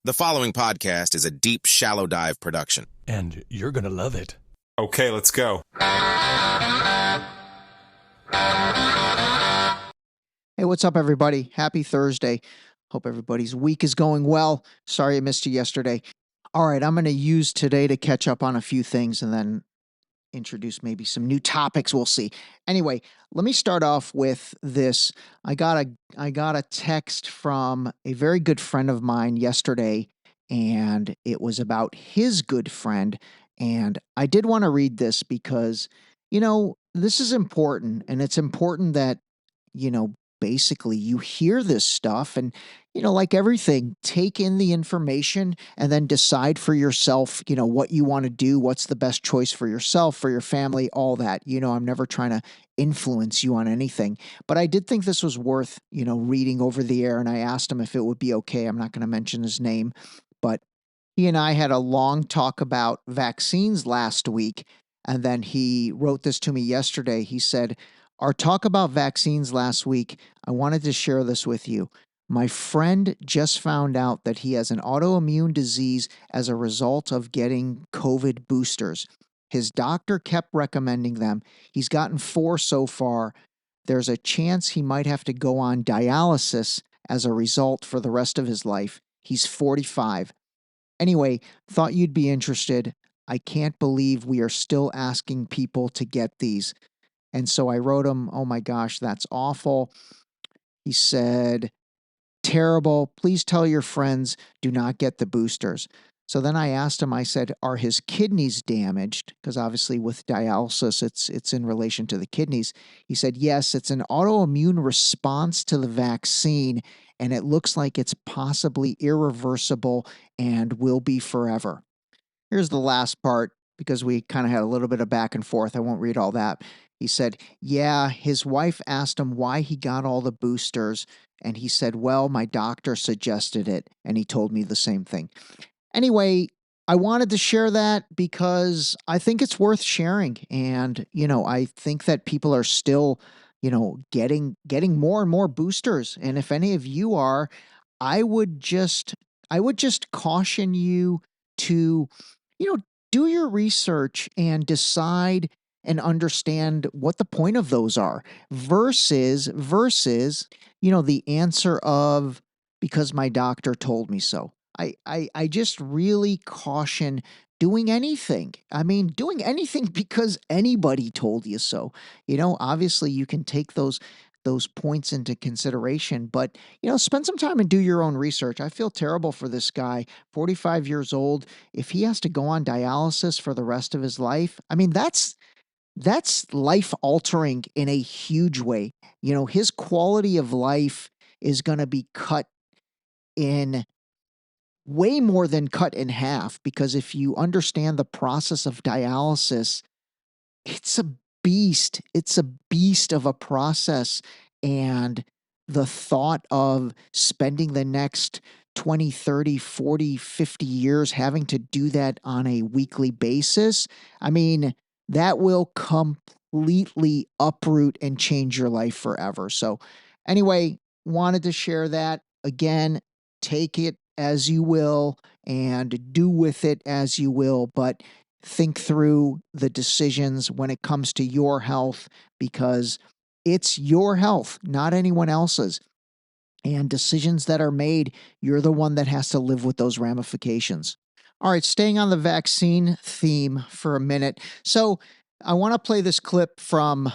The following podcast is a deep, shallow dive production. And you're going to love it. Okay, let's go. Hey, what's up, everybody? Happy Thursday. Hope everybody's week is going well. Sorry I missed you yesterday. All right, I'm going to use today to catch up on a few things and then introduce maybe some new topics. We'll see. Anyway, let me start off with this. I got a text from a very good friend of mine yesterday, and it was about his good friend. And I did want to read this because, this is important, and it's important that, basically you hear this stuff and, like everything, take in the information and then decide for yourself, what you want to do, what's the best choice for yourself, for your family, all that. I'm never trying to influence you on anything, but I did think this was worth, reading over the air, and I asked him if it would be okay. I'm not going to mention his name, but he and I had a long talk about vaccines last week, and then he wrote this to me yesterday. He said, "Our talk about vaccines last week, I wanted to share this with you. My friend just found out that he has an autoimmune disease as a result of getting COVID boosters. His doctor kept recommending them. He's gotten 4 so far. There's a chance he might have to go on dialysis as a result for the rest of his life. He's 45. Anyway, thought you'd be interested. I can't believe we are still asking people to get these." And so I wrote him, "Oh my gosh, that's awful." He said, "Terrible. Please tell your friends, do not get the boosters." So then I asked him, I said, "Are his kidneys damaged?" Because obviously with dialysis, it's in relation to the kidneys. He said, "Yes, it's an autoimmune response to the vaccine, and it looks like it's possibly irreversible and will be forever." Here's the last part, because we kind of had a little bit of back and forth. I won't read all that. He said, yeah, his wife asked him why he got all the boosters, and he said, well, my doctor suggested it, and he told me the same thing. Anyway, I wanted to share that because I think it's worth sharing, and, I think that people are still, getting more and more boosters, and if any of you are, I would just caution you to, do your research and decide and understand what the point of those are versus, the answer of, because my doctor told me so. I just really caution doing anything. I mean, doing anything because anybody told you so. Obviously you can take those points into consideration, but, spend some time and do your own research. I feel terrible for this guy, 45 years old. If he has to go on dialysis for the rest of his life, I mean, that's life altering in a huge way. His quality of life is going to be cut in way more than cut in half, because if you understand the process of dialysis, it's a beast. It's a beast of a process. And the thought of spending the next 20, 30, 40, 50 years having to do that on a weekly basis, I mean, that will completely uproot and change your life forever. So anyway, wanted to share that. Again, take it as you will and do with it as you will, but think through the decisions when it comes to your health, because it's your health, not anyone else's. And decisions that are made, you're the one that has to live with those ramifications. All right, staying on the vaccine theme for a minute. So I want to play this clip from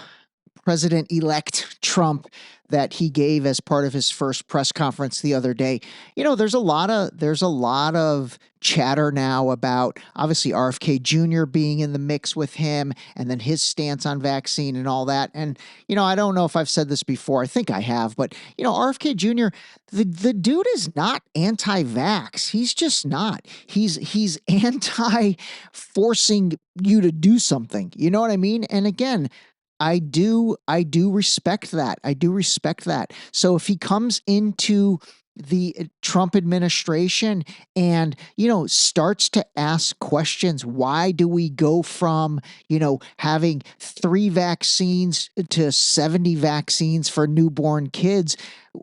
President-elect Trump that he gave as part of his first press conference the other day. There's a lot of chatter now about obviously RFK Jr. being in the mix with him, and then his stance on vaccine and all that. And, I don't know if I've said this before. I think I have, but, RFK Jr., the dude is not anti-vax. He's just not. He's anti-forcing you to do something. You know what I mean? And again, I do respect that. I do respect that. So if he comes into the Trump administration and, starts to ask questions. Why do we go from, having 3 vaccines to 70 vaccines for newborn kids?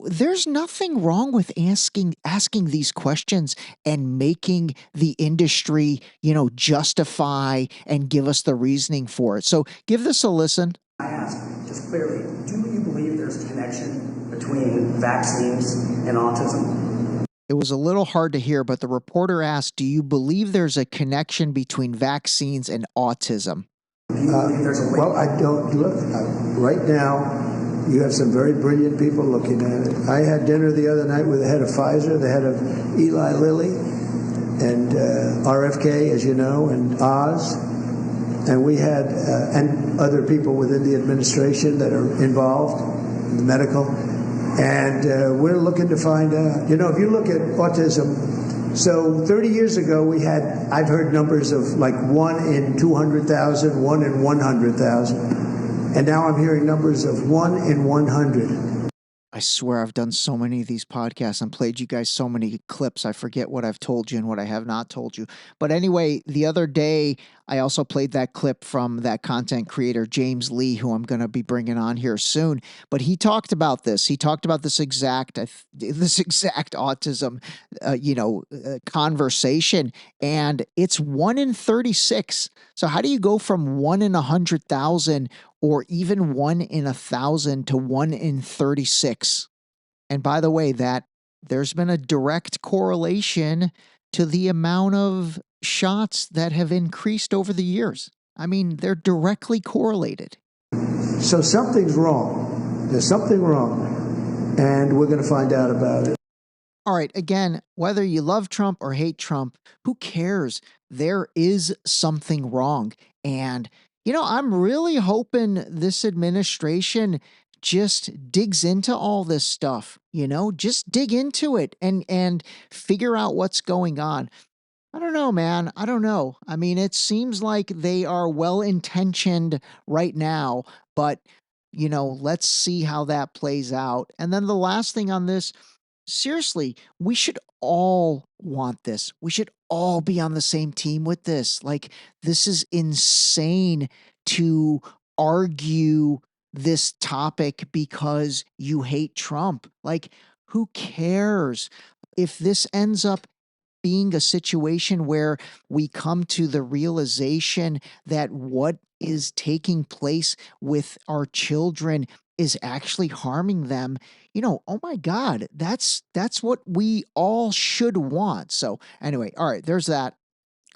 There's nothing wrong with asking these questions and making the industry, justify and give us the reasoning for it. So give this a listen. I ask, just clearly, do you believe there's a connection between vaccines and autism? It was a little hard to hear, but the reporter asked, do you believe there's a connection between vaccines and autism? Well, I don't. Look, right now, you have some very brilliant people looking at it. I had dinner the other night with the head of Pfizer, the head of Eli Lilly, and RFK, as you know, and Oz. And we had, and other people within the administration that are involved in the medical. And we're looking to find out, if you look at autism, so 30 years ago we had, I've heard numbers of like 1 in 200,000, 1 in 100,000. And now I'm hearing numbers of 1 in 100. I swear I've done so many of these podcasts and played you guys so many clips. I forget what I've told you and what I have not told you. But anyway, the other day, I also played that clip from that content creator, James Lee, who I'm going to be bringing on here soon. But he talked about this. He talked about this exact autism, conversation. And it's 1 in 36. So how do you go from 1 in 100,000 or even 1 in 1,000 to 1 in 36? And by the way, that there's been a direct correlation to the amount of shots that have increased over the years. I mean, they're directly correlated. So something's wrong. There's something wrong. And we're going to find out about it. All right, again, whether you love Trump or hate Trump, who cares? There is something wrong. And I'm really hoping this administration just digs into all this stuff, just dig into it and figure out what's going on. I don't know, man. I don't know. I mean, it seems like they are well-intentioned right now, but, let's see how that plays out. And then the last thing on this, seriously, we should all want this. We should all be on the same team with this. Like, this is insane to argue this topic because you hate Trump. Like, who cares? If this ends up being a situation where we come to the realization that what is taking place with our children is actually harming them, oh my God, that's what we all should want. So anyway, all right, there's that.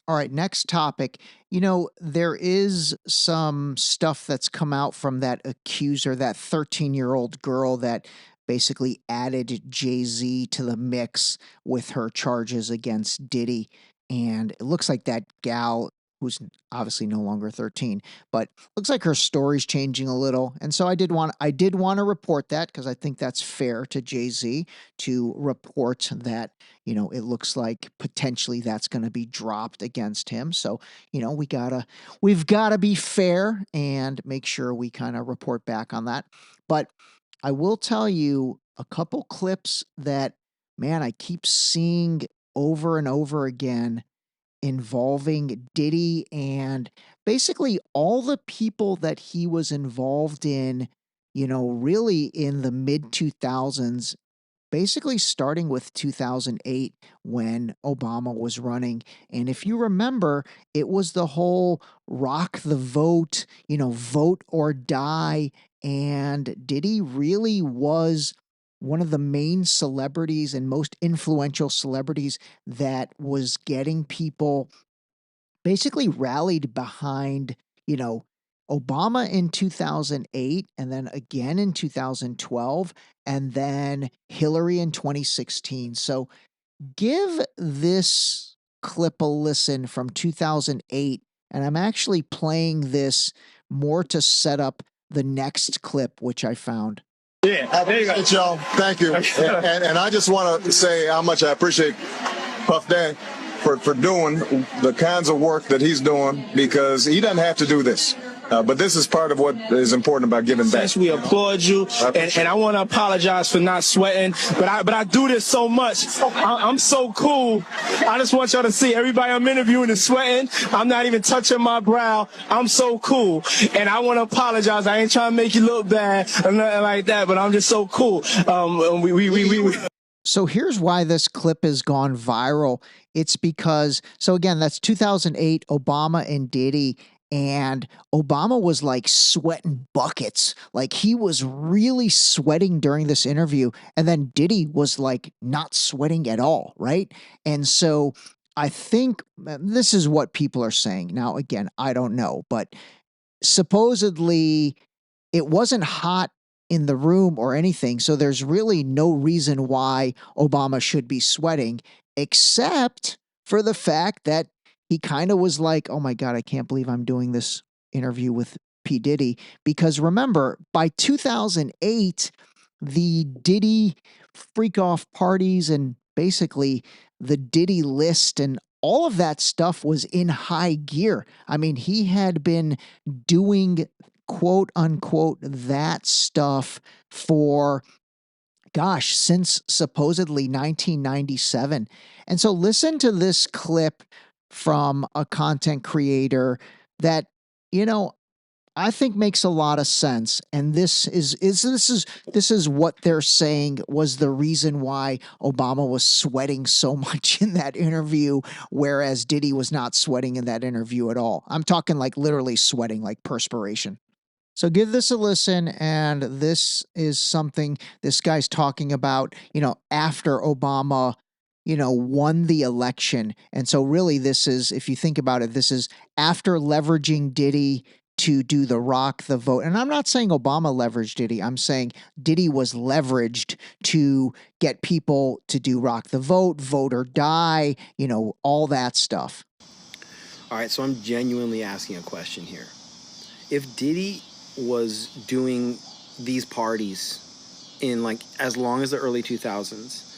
All right, next topic. There is some stuff that's come out from that accuser, that 13-year-old girl that basically added Jay-Z to the mix with her charges against Diddy. And it looks like that gal, who's obviously no longer 13, but looks like her story's changing a little. And so I did want to report that because I think that's fair to Jay-Z to report that, it looks like potentially that's going to be dropped against him. So, we've gotta be fair and make sure we kind of report back on that. But I will tell you a couple clips that, man, I keep seeing over and over again involving Diddy and basically all the people that he was involved in, really in the mid 2000s, basically starting with 2008 when Obama was running. And if you remember, it was the whole rock the vote, vote or die. And Diddy really was one of the main celebrities and most influential celebrities that was getting people basically rallied behind, Obama in 2008 and then again in 2012 and then Hillary in 2016. So give this clip a listen from 2008. And I'm actually playing this more to set up the next clip, which I found. Yeah, there you go. Y'all. Thank you. And I just want to say how much I appreciate Puff Daddy for doing the kinds of work that he's doing, because he doesn't have to do this. But this is part of what is important about giving back. We applaud you, and I want to apologize for not sweating, but I do this so much. I'm so cool. I just want y'all to see everybody I'm interviewing is sweating. I'm not even touching my brow. I'm so cool, and I want to apologize. I ain't trying to make you look bad or nothing like that, but I'm just so cool. So here's why this clip has gone viral. It's because, so again, that's 2008, Obama and Diddy, and Obama was like sweating buckets. Like he was really sweating during this interview. And then Diddy was like not sweating at all, right? And so I think this is what people are saying. Now, again, I don't know, but supposedly it wasn't hot in the room or anything. So there's really no reason why Obama should be sweating, except for the fact that he kind of was like, oh my God, I can't believe I'm doing this interview with P. Diddy. Because remember, by 2008, the Diddy freak off parties and basically the Diddy list and all of that stuff was in high gear. I mean, he had been doing quote unquote that stuff for, gosh, since supposedly 1997. And so listen to this clip from a content creator that, you know, I think makes a lot of sense. And this is what they're saying was the reason why Obama was sweating so much in that interview, whereas Diddy was not sweating in that interview at all. I'm talking like literally sweating, like perspiration. So give this a listen, and this is something this guy's talking about, you know, after Obama, you know, won the election. And so really this is, if you think about it, this is after leveraging Diddy to do the rock the vote. And I'm not saying Obama leveraged Diddy. I'm saying Diddy was leveraged to get people to do rock the vote, vote or die, you know, all that stuff. All right, so I'm genuinely asking a question here. If Diddy was doing these parties in like as long as the early 2000s,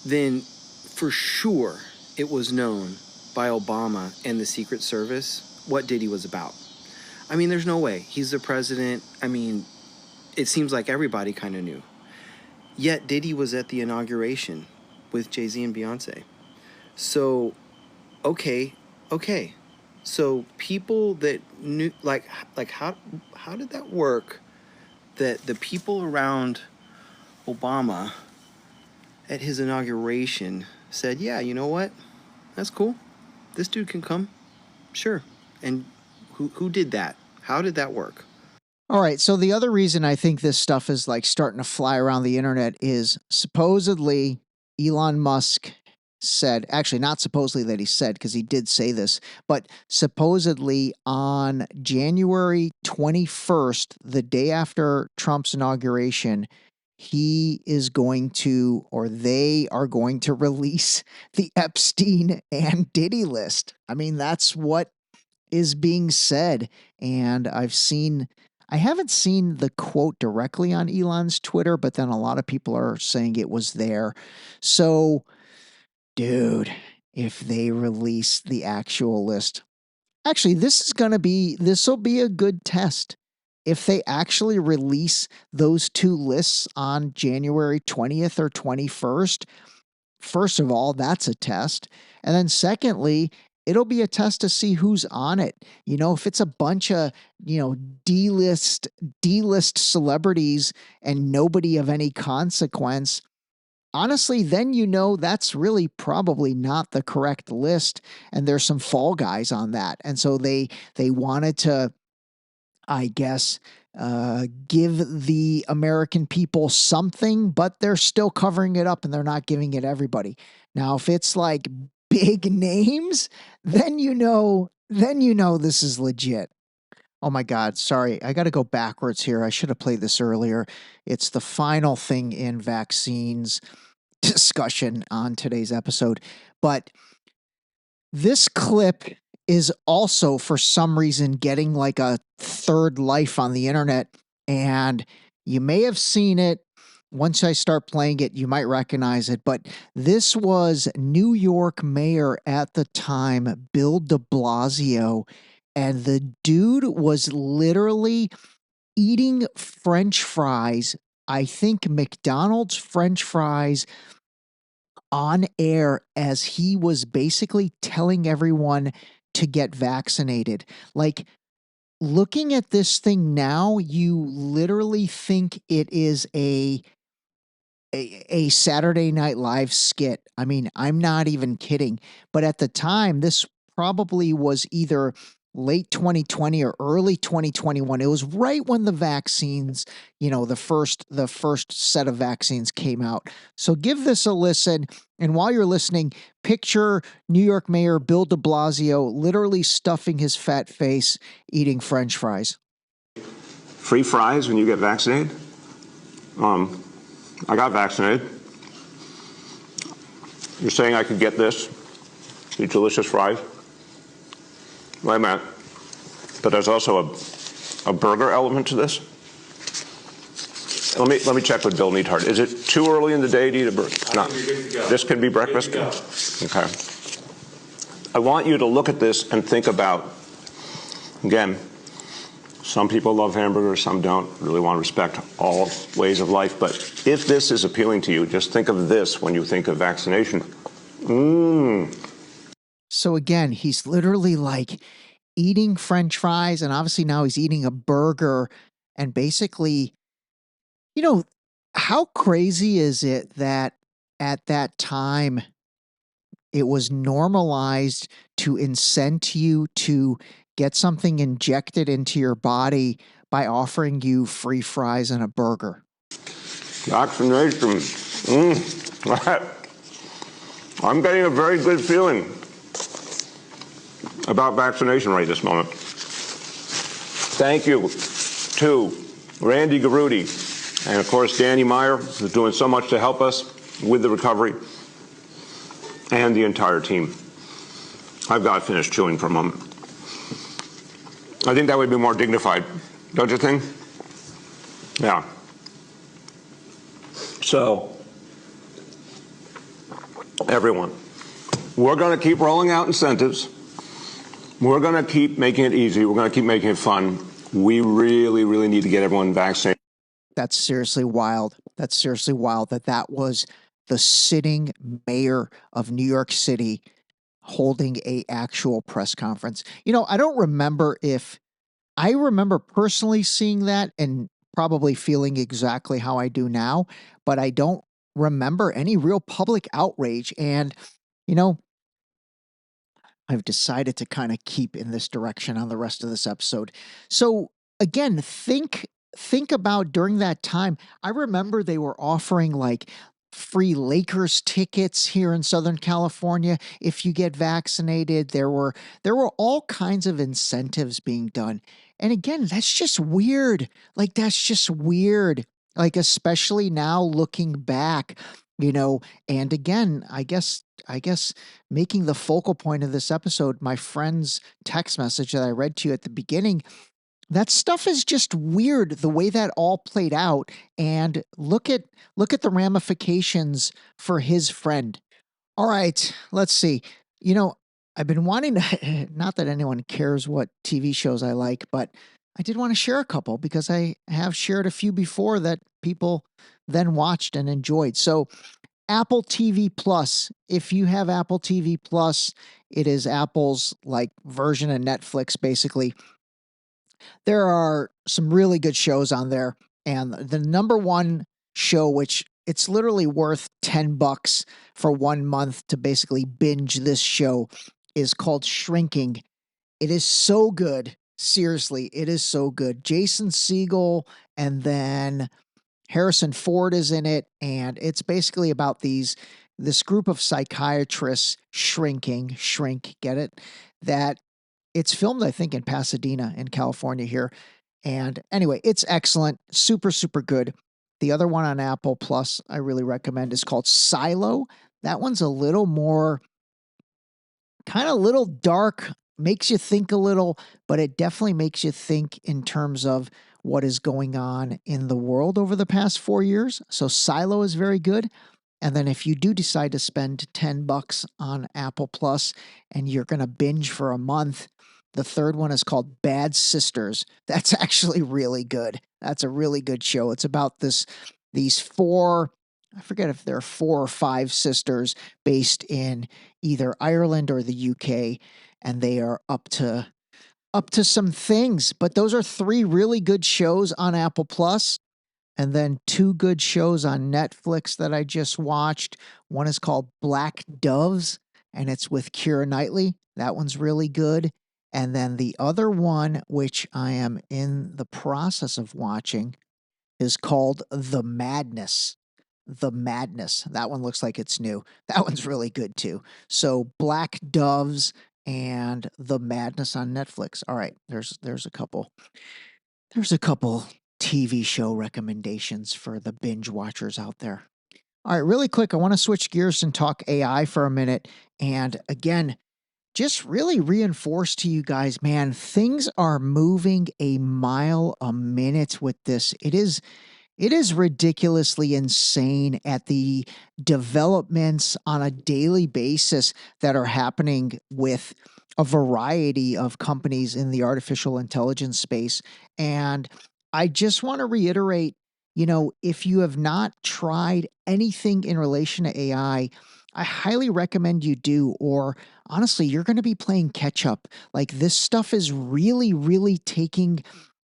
then for sure it was known by Obama and the Secret Service what Diddy was about. I mean, there's no way. He's the president. I mean, it seems like everybody kind of knew. Yet Diddy was at the inauguration with Jay-Z and Beyonce. So, okay. So people that knew, like how did that work? That the people around Obama at his inauguration said, yeah, you know what? That's cool. This dude can come. Sure. And who did that? How did that work? All right. So the other reason I think this stuff is like starting to fly around the internet is supposedly Elon Musk said, actually not supposedly that he said, because he did say this, but supposedly on January 21st, the day after Trump's inauguration, he is going to, or they are going to release the Epstein and Diddy list. I mean, that's what is being said. And I haven't seen the quote directly on Elon's Twitter, but then a lot of people are saying it was there. So, dude, if they release the actual list, actually, this will be a good test. If they actually release those two lists on January 20th or 21st, first of all, that's a test. And then secondly, it'll be a test to see who's on it. You know, if it's a bunch of, you know, D-list celebrities and nobody of any consequence, honestly, then you know that's really probably not the correct list, and there's some fall guys on that. And so they wanted to, I guess, give the American people something, but they're still covering it up and they're not giving it everybody. Now, if it's like big names, then you know this is legit. Oh my God, sorry. I got to go backwards here. I should have played this earlier. It's the final thing in vaccines discussion on today's episode. But this clip is also, for some reason, getting like a third life on the internet. And you may have seen it. Once I start playing it, you might recognize it. But this was New York Mayor at the time, Bill de Blasio. and the dude was literally eating French fries. I think McDonald's French fries on air as he was basically telling everyone to get vaccinated. Like, looking at this thing now, you literally think it is a Saturday Night Live skit. I mean, I'm not even kidding. But at the time, this probably was either late 2020 or early 2021. It was right when the vaccines, the first set of vaccines came out. So give this a listen. And while you're listening, picture New York Mayor Bill de Blasio literally stuffing his fat face eating French fries. Free fries when you get vaccinated? I got vaccinated. You're saying I could get this, these delicious fries? Wait a minute. But there's also a burger element to this? Let me check with Bill Neathart. Is it too early in the day to eat a burger? No. This could be breakfast? Okay. I want you to look at this and think about, again, some people love hamburgers, some don't. Really want to respect all ways of life. But if this is appealing to you, just think of this when you think of vaccination. So again, he's literally like eating French fries, and obviously now he's eating a burger. And basically, how crazy is it that at that time it was normalized to incent you to get something injected into your body by offering you free fries and a burger? Vaccination. I'm getting a very good feeling about vaccination right this moment. Thank you to Randy Garuti and, of course, Danny Meyer, who's doing so much to help us with the recovery, and the entire team. I've got to finish chewing for a moment. I think that would be more dignified, don't you think? Yeah. So, everyone, we're going to keep rolling out incentives. We're going to keep making it easy. We're going to keep making it fun. We really, really need to get everyone vaccinated. That's seriously wild. That's seriously wild that was the sitting mayor of New York City holding a actual press conference. I don't remember I remember personally seeing that and probably feeling exactly how I do now, but I don't remember any real public outrage. And, I've decided to kind of keep in this direction on the rest of this episode. So again, think about during that time. I remember they were offering like free Lakers tickets here in Southern California if you get vaccinated. There were all kinds of incentives being done. And again, that's just weird. Like, that's just weird. Like, especially now looking back, and again, I guess making the focal point of this episode, my friend's text message that I read to you at the beginning, that stuff is just weird, the way that all played out. And look at the ramifications for his friend. All right, let's see. I've been wanting to, not that anyone cares what TV shows I like, but I did want to share a couple because I have shared a few before that people then watched and enjoyed. So Apple TV Plus, if you have Apple TV Plus, it is Apple's like version of Netflix, basically. There are some really good shows on there. And the number one show, which it's literally worth $10 for 1 month to basically binge this show, is called Shrinking. It is so good. Seriously, it is so good. Jason Segel and then Harrison Ford is in it. And it's basically about this group of psychiatrists shrink, get it? That it's filmed, I think, in Pasadena in California here. And anyway, it's excellent. Super, super good. The other one on Apple Plus I really recommend is called Silo. That one's a little more, kind of little dark, makes you think a little, but it definitely makes you think in terms of what is going on in the world over the past 4 years. So Silo is very good. And then if you do decide to spend $10 on Apple Plus and you're going to binge for a month, The third one is called Bad Sisters. That's actually really good. That's a really good show. It's about these four, I forget if they're 4 or 5 sisters based in either Ireland or the UK, and they are up to some things. But those are 3 really good shows on Apple Plus. And then 2 good shows on Netflix that I just watched. One is called Black Doves, and it's with Keira Knightley. That one's really good. And then the other one, which I am in the process of watching, is called The Madness. The Madness. That one looks like it's new. That one's really good too. So Black Doves and The Madness on Netflix. All right, there's a couple TV show recommendations for the binge watchers out there. All right, really quick, I want to switch gears and talk AI for a minute. And again, just really reinforce to you guys, man, things are moving a mile a minute with this. It is ridiculously insane at the developments on a daily basis that are happening with a variety of companies in the artificial intelligence space. And I just want to reiterate, if you have not tried anything in relation to AI, I highly recommend you do, or honestly, you're going to be playing catch up. Like, this stuff is really, really taking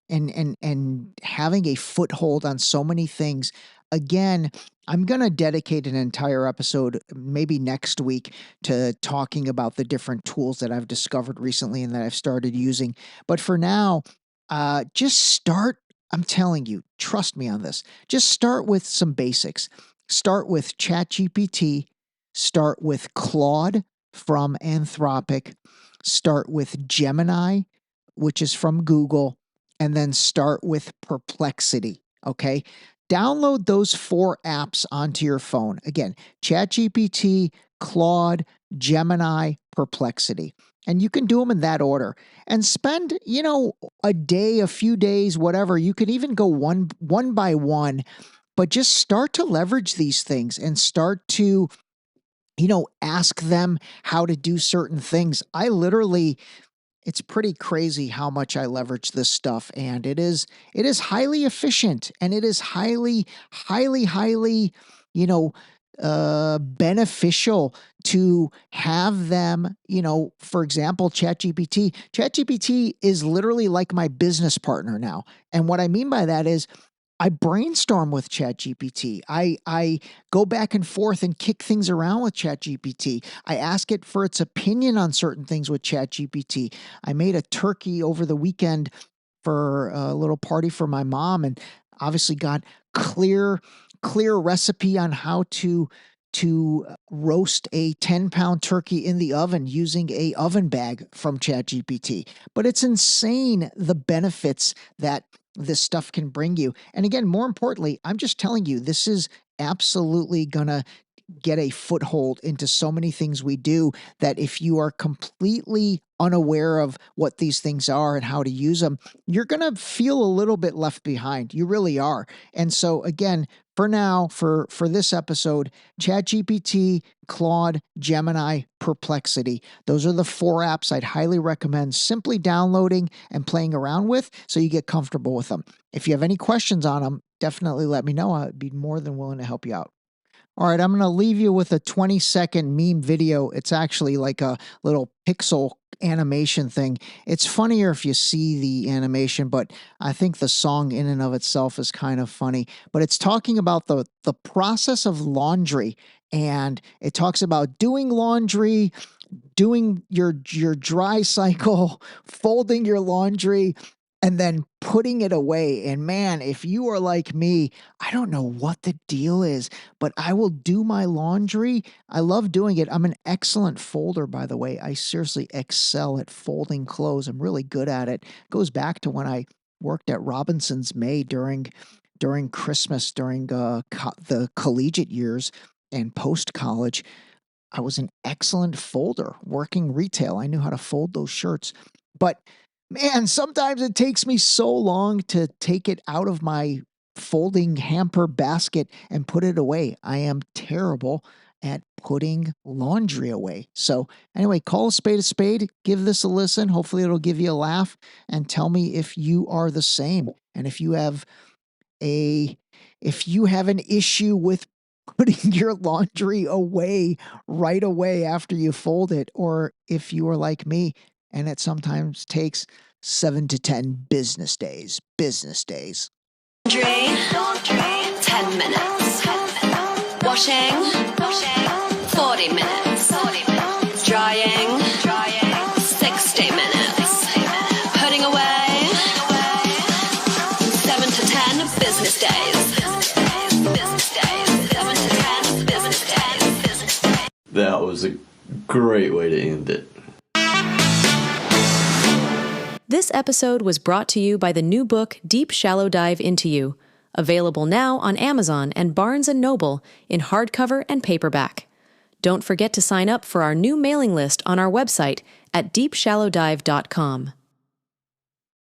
and having a foothold on so many things. Again, I'm going to dedicate an entire episode, maybe next week, to talking about the different tools that I've discovered recently and that I've started using. But for now, just start. I'm telling you, trust me on this. Just start with some basics. Start with ChatGPT. Start with Claude from Anthropic. Start with Gemini, which is from Google. And then start with Perplexity, okay? Download those 4 apps onto your phone. Again, ChatGPT, Claude, Gemini, Perplexity. And you can do them in that order. And spend, a day, a few days, whatever. You can even go one by one, but just start to leverage these things and start to, ask them how to do certain things. It's pretty crazy how much I leverage this stuff, and it is highly efficient, and it is highly, beneficial to have them, for example, ChatGPT. ChatGPT is literally like my business partner now. And what I mean by that is I brainstorm with ChatGPT. I go back and forth and kick things around with ChatGPT. I ask it for its opinion on certain things with ChatGPT. I made a turkey over the weekend for a little party for my mom, and obviously got clear recipe on how to roast a 10-pound turkey in the oven using a oven bag from ChatGPT. But it's insane the benefits that this stuff can bring you. And again, more importantly, I'm just telling you, this is absolutely gonna get a foothold into so many things we do, that if you are completely unaware of what these things are and how to use them, you're going to feel a little bit left behind. You really are. And so again, for now, for this episode, ChatGPT, Claude, Gemini, Perplexity. Those are the 4 apps I'd highly recommend simply downloading and playing around with so you get comfortable with them. If you have any questions on them, definitely let me know. I'd be more than willing to help you out. All right, I'm going to leave you with a 20-second meme video. It's actually like a little pixel animation thing. It's funnier if you see the animation, but I think the song in and of itself is kind of funny. But it's talking about the process of laundry, and it talks about doing laundry, doing your dry cycle, folding your laundry, and then putting it away. And man, if you are like me, I don't know what the deal is, but I will do my laundry. I love doing it. I'm an excellent folder, by the way. I seriously excel at folding clothes. I'm really good at it. It goes back to when I worked at Robinson's May during Christmas, during the collegiate years and post-college. I was an excellent folder working retail. I knew how to fold those shirts. But man, sometimes it takes me so long to take it out of my folding hamper basket and put it away. I am terrible at putting laundry away. So anyway, call a spade, give this a listen. Hopefully it'll give you a laugh, and tell me if you are the same. And if you have an issue with putting your laundry away right away after you fold it, or if you are like me and it sometimes takes 7 to 10 business days. Laundry, 10 minutes. Washing, 40 minutes. Drying, 60 minutes. Putting away, 7 to 10 business days. That was a great way to end it. This episode was brought to you by the new book, Deep Shallow Dive Into You, available now on Amazon and Barnes & Noble in hardcover and paperback. Don't forget to sign up for our new mailing list on our website at deepshallowdive.com.